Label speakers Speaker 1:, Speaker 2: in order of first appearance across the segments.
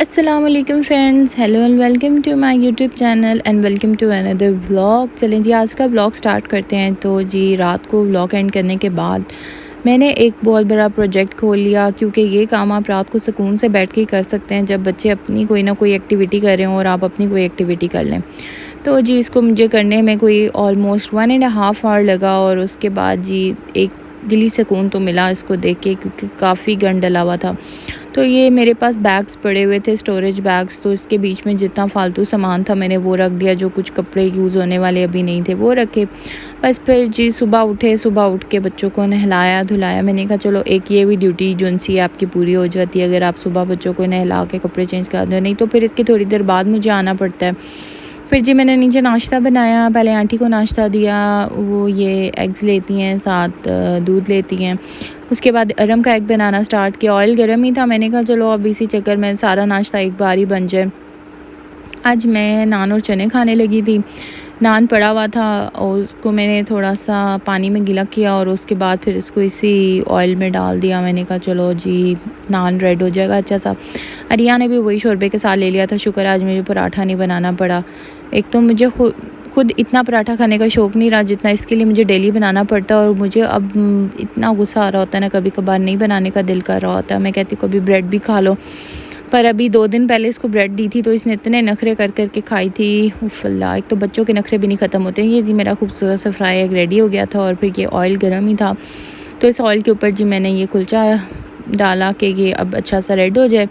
Speaker 1: अस्सलाम वालेकुम friends, hello and welcome to my YouTube channel and welcome to another vlog. चलें जी, आज का व्लॉग स्टार्ट करते हैं। तो जी, रात को व्लॉग एंड करने के बाद मैंने एक बहुत बड़ा प्रोजेक्ट खोल लिया, क्योंकि ये काम आप रात को सुकून से बैठ के ही कर सकते हैं जब बच्चे अपनी कोई ना कोई एक्टिविटी कर रहे हों और आप अपनी कोई एक्टिविटी कर लें। तो जी, इसको मुझे करने में कोई ऑलमोस्ट 1.5 आवर लगा और उसके बाद जी एक दिली सुकून तो मिला इसको देख के, क्योंकि काफ़ी गंद डला हुआ था। तो ये मेरे पास बैग्स पड़े हुए थे, स्टोरेज बैग्स, तो इसके बीच में जितना फ़ालतू सामान था मैंने वो रख दिया। जो कुछ कपड़े यूज़ होने वाले अभी नहीं थे वो रखे। बस फिर जी सुबह उठ के बच्चों को नहलाया धुलाया। मैंने कहा चलो एक ये भी ड्यूटी जो सी है आपकी पूरी हो जाती है अगर आप सुबह बच्चों को नहला के कपड़े चेंज कर दो, नहीं तो फिर इसकी थोड़ी देर बाद मुझे आना पड़ता है। फिर जी मैंने नीचे नाश्ता बनाया। पहले आंटी को नाश्ता दिया, वो ये एग्स लेती हैं, साथ दूध लेती हैं। उसके बाद अरम का एग बनाना स्टार्ट किया। ऑयल गर्म ही था, मैंने कहा चलो अब इसी चक्कर में सारा नाश्ता एक बार ही बन जाए। आज मैं नान और चने खाने लगी थी। नान पड़ा हुआ था और उसको मैंने थोड़ा सा पानी में गीला किया और उसके बाद फिर इसको इसी ऑयल में डाल दिया। मैंने कहा चलो जी नान रेड हो जाएगा अच्छा सा। अरिया ने भी वही शोरबे के साथ ले लिया था। शुक्र आज मुझे पराठा नहीं बनाना पड़ा। एक तो मुझे खुद इतना पराठा खाने का शौक़ नहीं रहा जितना इसके लिए मुझे डेली बनाना पड़ता है। और मुझे अब इतना गुस्सा आ रहा होता है ना, कभी कभार नहीं बनाने का दिल कर रहा होता है। मैं कहती हूँ कभी ब्रेड भी खा लो, पर अभी 2 दिन पहले इसको ब्रेड दी थी तो इसने इतने नखरे कर के खाई थी। उफ़ल्ला, एक तो बच्चों के नखरे भी नहीं ख़त्म होते। ये जी मेरा खूबसूरत सा फ्राई एग रेडी हो गया था और फिर ये ऑयल गर्म ही था, तो इस ऑयल के ऊपर जी मैंने ये कुलचा डाला कि ये अब अच्छा सा रेड हो जाए।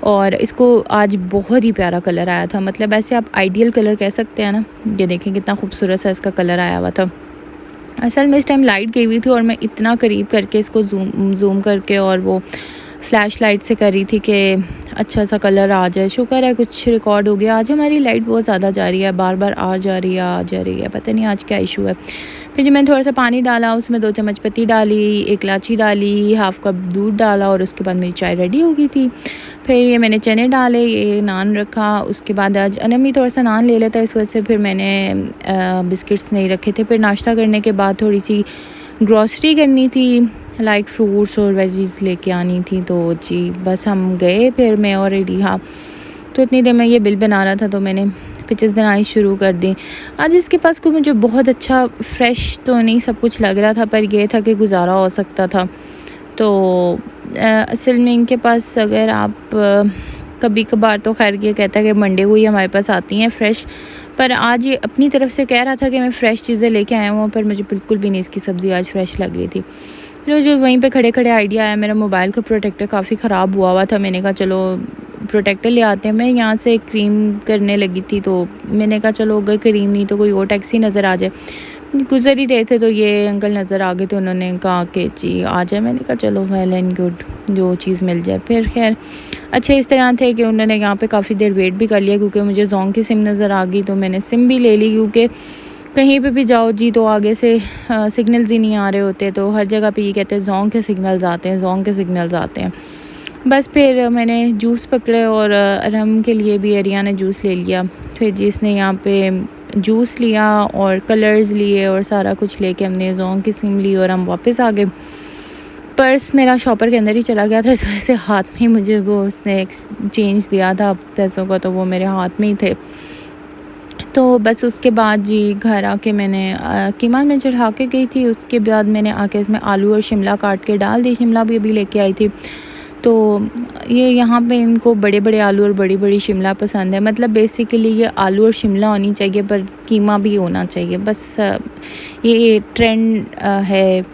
Speaker 1: और इसको आज बहुत ही प्यारा कलर आया था, मतलब ऐसे आप आइडियल कलर कह सकते हैं ना। ये देखें कितना खूबसूरत सा इसका कलर आया हुआ था। असल में इस टाइम लाइट गई हुई थी और मैं इतना करीब करके इसको जूम करके और वो फ्लैश लाइट से कर रही थी कि अच्छा सा कलर आ जाए। शुक्र है कुछ रिकॉर्ड हो गया। आज हमारी लाइट बहुत ज़्यादा जा रही है, बार बार आ जा रही है, पता नहीं आज क्या इशू है। फिर जब मैंने थोड़ा सा पानी डाला, उसमें 2 चम्मच पत्ती डाली, 1 इलायची डाली, हाफ़ कप दूध डाला और उसके बाद मेरी चाय रेडी हो गई थी। फिर ये मैंने चने डाले, ये नान रखा। उसके बाद आज अनम भी थोड़ा सा नान ले लेता है, इस वजह से फिर मैंने बिस्किट्स नहीं रखे थे। फिर नाश्ता करने के बाद थोड़ी सी ग्रॉसरी करनी थी, लाइक फ्रूट्स और वेजीज़ लेके आनी थी। तो जी बस हम गए, फिर मैं और रिहा। तो इतनी देर में ये बिल बना रहा था तो मैंने पिक्चर्स बनानी शुरू कर दी। आज इसके पास कोई मुझे बहुत अच्छा फ्रेश तो नहीं सब कुछ लग रहा था, पर यह था कि गुजारा हो सकता था। तो असल में इनके पास अगर आप कभी कभार तो खैर ये कहता है कि मंडे को ही हमारे पास आती हैं फ़्रेश, पर आज ये अपनी तरफ से कह रहा था कि मैं फ़्रेश चीज़ें लेके आया हूँ, पर मुझे बिल्कुल भी नहीं इसकी सब्ज़ी आज फ़्रेश लग रही थी। फिर मुझे वहीं पे खड़े खड़े आइडिया आया, मेरा मोबाइल का प्रोटेक्टर काफ़ी ख़राब हुआ था। मैंने कहा चलो प्रोटेक्टर ले आते हैं। मैं यहाँ से क्रीम करने लगी थी तो मैंने कहा चलो अगर क्रीम नहीं तो कोई और टैक्सी नज़र आ जाए। गुज़र ही रहे थे तो ये अंकल नज़र आ गए, तो उन्होंने कहा कि जी आ जाए। मैंने कहा चलो वेल एंड गुड, जो चीज़ मिल जाए। फिर खैर अच्छे इस तरह थे कि उन्होंने यहाँ पे काफ़ी देर वेट भी कर लिया, क्योंकि मुझे जोंग की सिम नज़र आ गई तो मैंने सिम भी ले ली। क्योंकि कहीं पे भी जाओ जी तो आगे से सिग्नल्स ही नहीं आ रहे होते, तो हर जगह पे ये कहते हैं जोंग के सिग्नल्स आते हैं, जोंग के सिग्नल्स आते हैं। बस फिर मैंने जूस पकड़े और अरहम के लिए भी अरिया ने जूस ले लिया। फिर जिसने यहाँ पे जूस लिया और कलर्स लिए और सारा कुछ लेके हमने जोंग की सिम ली और हम वापस आ गए। पर्स मेरा शॉपर के अंदर ही चला गया था, इस वजह से हाथ में ही मुझे वो उसने एक्सचेंज दिया था पैसों का, तो वो मेरे हाथ में ही थे। तो बस उसके बाद जी घर आके मैंने कीमा में चढ़ा के गई थी। उसके बाद मैंने आके इसमें आलू और शिमला काट के डाल दी। शिमला भी अभी लेके आई थी। तो ये यहाँ पे इनको बड़े बड़े आलू और बड़ी बड़ी शिमला पसंद है। मतलब बेसिकली ये आलू और शिमला होनी चाहिए, पर कीमा भी होना चाहिए। बस ये ट्रेंड है,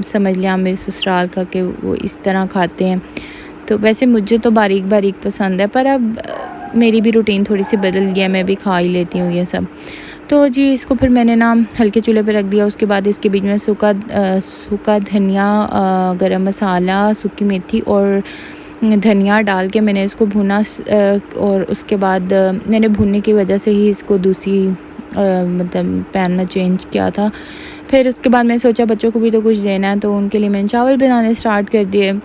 Speaker 1: समझ लिया मेरे ससुराल का, कि वो इस तरह खाते हैं। तो वैसे मुझे तो बारीक बारीक पसंद है, पर अब मेरी भी रूटीन थोड़ी सी बदल गई है, मैं भी खा ही लेती हूँ ये सब। तो जी इसको फिर मैंने ना हल्के चूल्हे पे रख दिया। उसके बाद इसके बीच में सूखा धनिया, गरम मसाला, सूखी मेथी और धनिया डाल के मैंने इसको भुना। और उसके बाद मैंने भुनने की वजह से ही इसको दूसरी मतलब पैन में चेंज किया था। फिर उसके बाद मैंने सोचा बच्चों को भी तो कुछ देना है, तो उनके लिए मैंने चावल बनाने स्टार्ट कर दिए।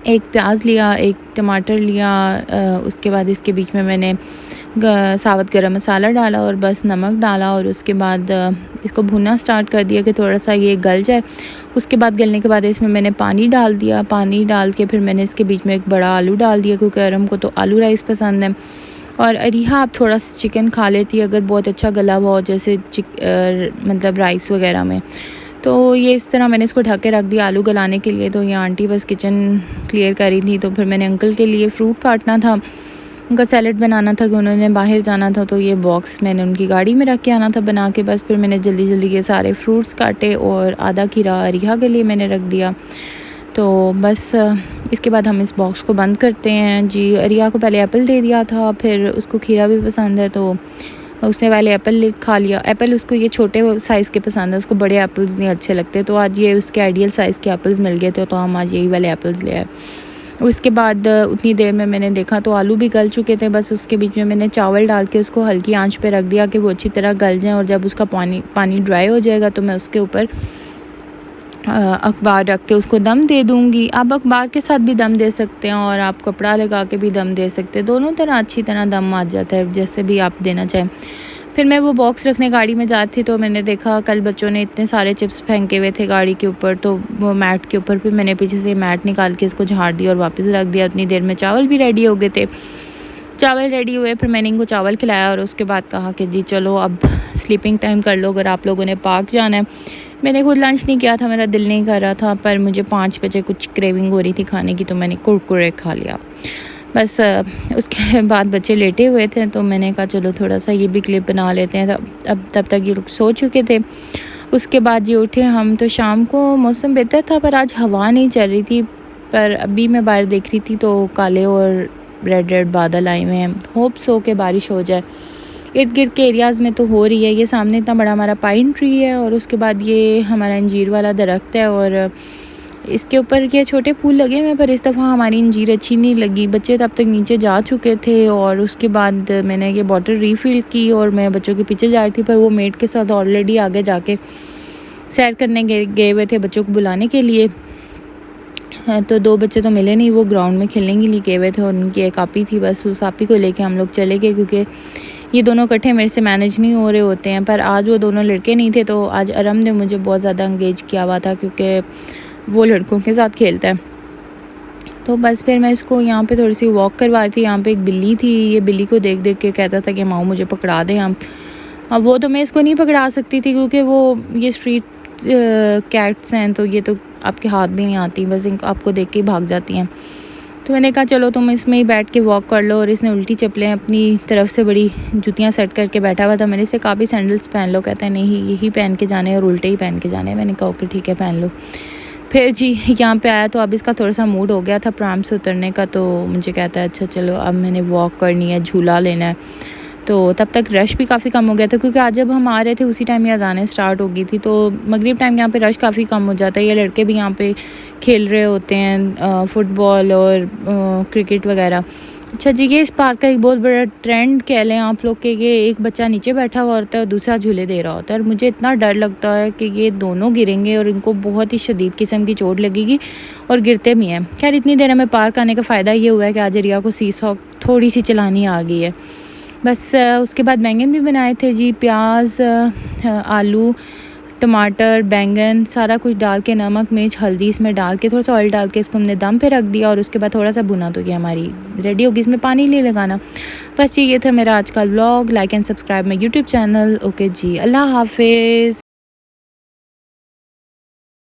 Speaker 1: एक प्याज लिया, एक टमाटर लिया, उसके बाद इसके बीच में मैंने साबुत गरम मसाला डाला और बस नमक डाला और उसके बाद इसको भुनना स्टार्ट कर दिया कि थोड़ा सा ये गल जाए। उसके बाद गलने के बाद इसमें मैंने पानी डाल दिया। पानी डाल के फिर मैंने इसके बीच में एक बड़ा आलू डाल दिया, क्योंकि अरम को तो आलू राइस पसंद है। और अरिहा आप थोड़ा सा चिकन खा लेती है अगर बहुत अच्छा गला हुआ हो, जैसे मतलब राइस वगैरह में। तो ये इस तरह मैंने इसको ढक के रख दिया आलू गलाने के लिए। तो ये आंटी बस किचन क्लियर करी थी, तो फिर मैंने अंकल के लिए फ़्रूट काटना था, उनका सैलड बनाना था कि उन्होंने बाहर जाना था, तो ये बॉक्स मैंने उनकी गाड़ी में रख के आना था बना के। बस फिर मैंने जल्दी जल्दी के सारे फ्रूट्स काटे और आधा खीरा अरिहा के लिए मैंने रख दिया। तो बस इसके बाद हम इस बॉक्स को बंद करते हैं जी। अरिया को पहले एप्पल दे दिया था, फिर उसको खीरा भी पसंद है तो उसने पहले एप्पल खा लिया। एप्पल उसको ये छोटे साइज़ के पसंद है, उसको बड़े एप्पल्स नहीं अच्छे लगते। तो आज ये उसके आइडियल साइज़ के एप्पल्स मिल गए थे, तो हम आज यही वाले एप्पल्स ले आए। उसके बाद उतनी देर में मैंने देखा तो आलू भी गल चुके थे। बस उसके बीच में मैंने चावल डाल के उसको हल्की आंच पे रख दिया कि वो अच्छी तरह गल जाएँ, और जब उसका पानी ड्राई हो जाएगा तो मैं उसके ऊपर अखबार रख के उसको दम दे दूँगी। आप अखबार के साथ भी दम दे सकते हैं और आप कपड़ा लगा के भी दम दे सकते हैं, दोनों तरह अच्छी तरह दम आ जाता है, जैसे भी आप देना चाहें। फिर मैं वो बॉक्स रखने गाड़ी में जाती तो मैंने देखा कल बच्चों ने इतने सारे चिप्स फेंके हुए थे गाड़ी के ऊपर, तो वो मैट के ऊपर फिर मैंने पीछे से मैट निकाल के इसको झाड़ दिया और वापस रख दिया। उतनी देर में चावल भी रेडी हो गए थे। चावल रेडी हुए, फिर मैंने इनको चावल खिलाया और उसके बाद कहा कि जी चलो अब स्लीपिंग टाइम कर लो, अगर आप लोगों ने पार्क जाना है। मैंने खुद लंच नहीं किया था, मेरा दिल नहीं कर रहा था, पर मुझे 5 बजे कुछ क्रेविंग हो रही थी खाने की, तो मैंने कुरकुरे खा लिया। बस उसके बाद बच्चे लेटे हुए थे तो मैंने कहा चलो थोड़ा सा ये भी क्लिप बना लेते हैं। अब तब तक ये लोग सो चुके थे। उसके बाद ये उठे हम, तो शाम को मौसम बेहतर था पर आज हवा नहीं चल रही थी। पर अभी मैं बाहर देख रही थी तो काले और रेड रेड बादल आए हुए हैं, होप्स हो के बारिश हो जाए। इर्द गिर्द के एरियाज़ में तो हो रही है। ये सामने इतना बड़ा हमारा पाइन ट्री है और उसके बाद ये हमारा अंजीर वाला दरख्त है और इसके ऊपर ये छोटे फूल लगे हुए हैं, पर इस दफ़ा हमारी अंजीर अच्छी नहीं लगी। बच्चे तब तक नीचे जा चुके थे और उसके बाद मैंने ये बॉटल रीफ़िल की और मैं बच्चों के पीछे जा रही थी, पर वो मेट के साथ ऑलरेडी आगे जाके सैर करने गए हुए थे बच्चों को बुलाने के लिए। तो 2 बच्चे तो मिले नहीं, वो ग्राउंड में खेलने के लिए गए हुए थे और उनकी एक आपी थी, बस उस आपी को लेके हम लोग चले गए, क्योंकि ये दोनों इकट्ठे मेरे से मैनेज नहीं हो रहे होते हैं। पर आज वो दोनों लड़के नहीं थे, तो आज अरम ने मुझे बहुत ज़्यादा इंगेज किया हुआ था, क्योंकि वो लड़कों के साथ खेलता है। तो बस फिर मैं इसको यहाँ पे थोड़ी सी वॉक करवाई थी। यहाँ पे एक बिल्ली थी, ये बिल्ली को देख देख के कहता था कि माओ मुझे पकड़ा दें हम। अब वो तो मैं इसको नहीं पकड़ा सकती थी, क्योंकि वो ये स्ट्रीट कैट्स हैं, तो ये तो आपके हाथ भी नहीं आती, बस इनको आपको देख के ही भाग जाती हैं। तो मैंने कहा चलो तुम इसमें ही बैठ के वॉक कर लो, और इसने उल्टी चप्पलें अपनी तरफ से बड़ी जूतियाँ सेट करके बैठा हुआ था। मैंने इसे कहा भी सैंडल्स पहन लो, कहता है नहीं यही पहन के जाने और उल्टे ही पहन के जाने। मैंने कहा ओके ठीक है पहन लो। फिर जी यहाँ पे आया तो अब इसका थोड़ा सा मूड हो गया था प्राम से उतरने का, तो मुझे कहता है अच्छा चलो अब मैंने वॉक करनी है, झूला लेना है। तो तब तक रश भी काफ़ी कम हो गया था, क्योंकि आज जब हम आ रहे थे उसी टाइम ये अज़ानें स्टार्ट हो गई थी, तो मगरिब टाइम यहाँ पे रश काफ़ी कम हो जाता है। ये लड़के भी यहाँ पे खेल रहे होते हैं फ़ुटबॉल और क्रिकेट वगैरह। अच्छा जी, ये इस पार्क का एक बहुत बड़ा ट्रेंड कह लें आप लोग के, ये एक बच्चा नीचे बैठा हुआ होता है और दूसरा झूले दे रहा होता है, और मुझे इतना डर लगता है कि ये दोनों गिरेंगे और इनको बहुत ही शदीद किस्म की चोट लगेगी और गिरते भी हैं। खैर इतनी देर हमें पार्क आने का फ़ायदा ये हुआ है कि आज रिया को सीसॉ थोड़ी सी चलानी आ गई है। बस उसके बाद बैंगन भी बनाए थे जी, प्याज आलू टमाटर बैंगन सारा कुछ डाल के नमक मिर्च हल्दी इसमें डाल के थोड़ा सा ऑयल डाल के इसको हमने दम पे रख दिया, और उसके बाद थोड़ा सा भुना तो ये हमारी रेडी होगी। इसमें पानी नहीं लगाना। बस ये था मेरा आज का vlog. Like and subscribe my YouTube channel. Okay ji, अल्लाह हाफिज़।